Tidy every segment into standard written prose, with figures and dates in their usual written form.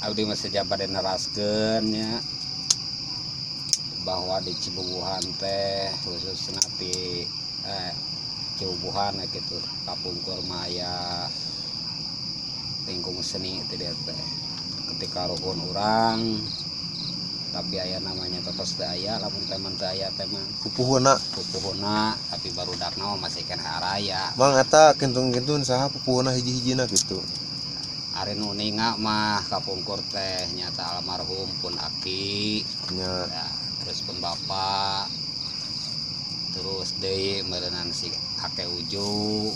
Abdi masih jabat neraskeun nya bahwa di Cibubuhan teh khusus nanti Cibubuhan gitu kapungkur maya lingkung seni itu dia teh ketika ruhun orang tapi aya namanya tetos teh aya lamun teman teh aya teh mah pupuhuna tapi barudakna masih kena araya mang eta kentun-kentun saha pupuhuna hiji-hijina gitu. Ari nu ninga mah kapungkur teh nyata almarhum pun Aki Ya. Terus pun bapak terus deui meureunana si Ake Uju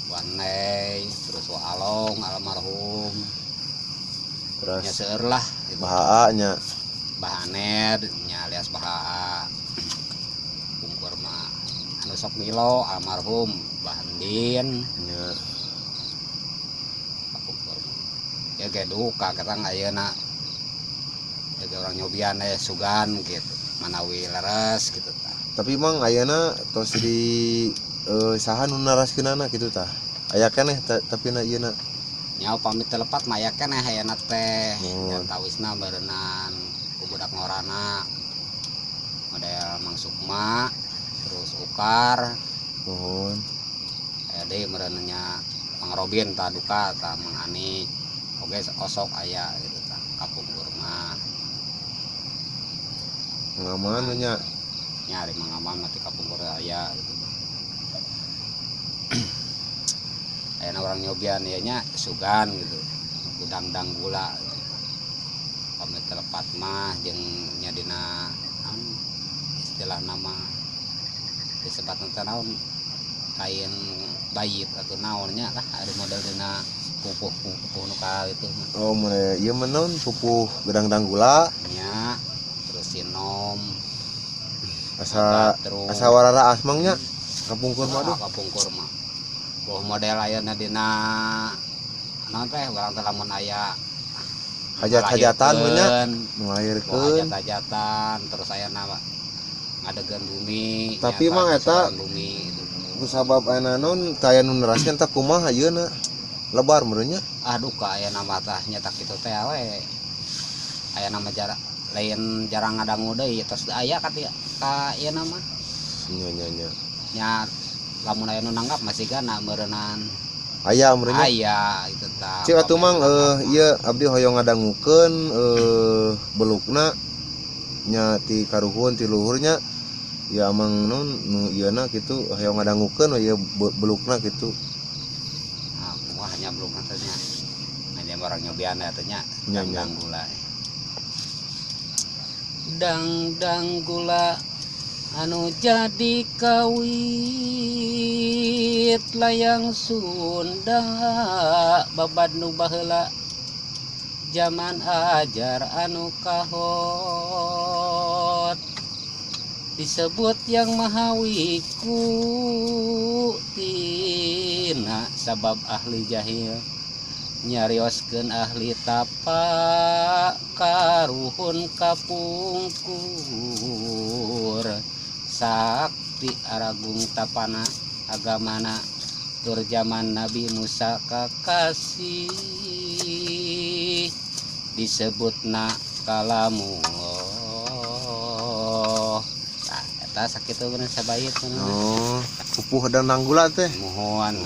Wanei terus Wa Along almarhum Terus nya seueur lah gitu. Bahaa nya Bahaner nya alias Bahaa pungkur mah anu sok Milo almarhum Bahandin nya ya kayak duka kata ayeuna ya orang nyobian sugan gitu manawi leres gitu tah. tapi mang ayeuna tos di saha nu naraskeunana gitu tah aya keneh tapi na ieu na Nya pamit telepat mah aya keneh ayeuna teh nya tawisna beureunnan ku budak ngorana model Mang Sukma terus Ukar nuhun aya deui meureunna nya Mang Robin tah duka tah Mang Ani oge osok aya gitu tah kapungkur mah ngaman nya nyari mangaman mati kapungkur aya gitu. Aya orang nyobian ya nya sugan gitu udang-dang gula gitu. Pamit telepat mah jeung nya dina istilah nama disebut teh naon kain bayit atau naonnya lah ada model dina pupuh nu ka itu oh mulai ieu mah naon pupuh gedang-dang gula nya terus sinom asa warara asmangnya kapungkur mah aduh kapungkur mah boh model ayeuna dina naon teh urang teh lamun aya hajat-hajatan mah nya ngalairkeun hajat-hajatan terus aya nama ngadegeun bumi tapi mah eta bumi gitu. Kusabab aya naon taya nu neraskeun teh kumaha ayeuna lebar meureun nya duka aya nama tah nyetak kitu teh we aya nama jarak lain jarang ngadangu deui terus aya ka ieu nama nya lamun aya nu nanggap masih gana meureunan aya meureun nya aya itu tah cik atuh mang ieu abdi hoyong ngadangukeun belukna nya ti karuhun ti luhurnya ya amang non nu ieuna kitu hoyong ngadangukeun ieu belukna kitu wah nya belum katanya hanya orang nyobian katanya dang gula dang gula anu jadi kawit layang Sunda babad nu baheula zaman ajar anu kahot disebut yang mahawiku tina sabab ahli jahil nyarioskeun ahli tapa karuhun kapungkur sakti aragung tapana agamana tur zaman Nabi Musa kakasih disebutna kalamu eta sakitu bener sabayit pupuh dan nanggula teh mohon